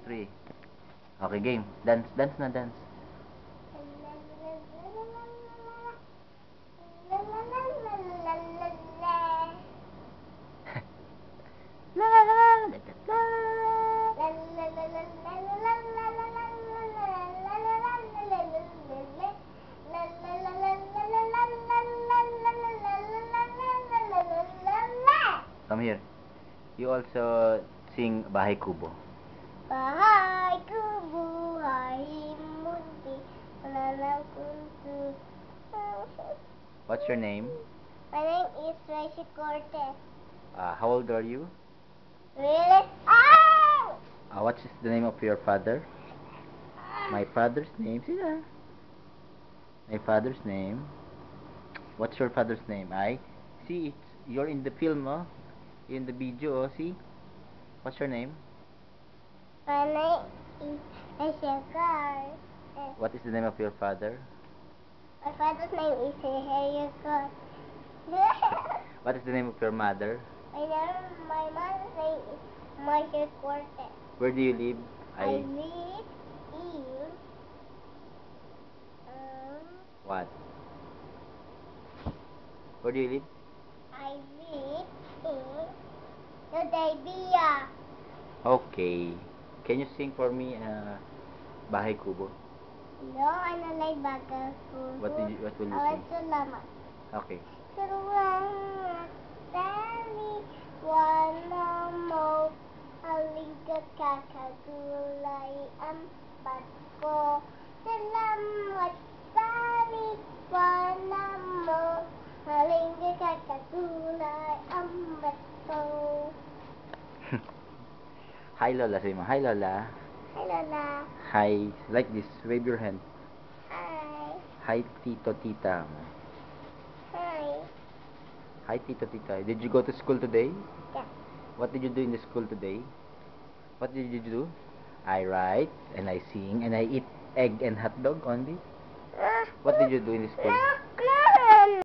3. Okay, game. Dance, dance na, dance. Come here. You also sing Bahay Kubo. Bahay kubo, hay mundi, wala kuntu. What's your name? My name is Tracy Cortez. How old are you? Really? Oh! What is the name of your father? My father's name? Sila. My father's name. What's your father's name? See, you're in the film, oh. In the video, oh. See? What's your name? My name is Ezekiel. What is the name of your father? My father's name is Ezekiel. What is the name of your mother? My mother's name is Marcia Cortez. Where do you live? I live in What? Where do you live? I live in Udaybiya. Okay. Can you sing for me Bahay Kubo? No, ano lay bagal ko. What will you Awat sing? salamat. Okay. Salamat tali wala mo haligat kakagulay ang bat ko. Salamat tali wala mo haligat kakagulay ang bat ko. Hi Lola, say mo. Hi Lola. Hi Lola. Hi. Like this. Wave your hand. Hi. Hi Tito Tita. Hi. Hi Tito Tita. Did you go to school today? Yeah. What did you do in the school today? What did you do? I write and I sing and I eat egg and hot dog only. What did you do in the school?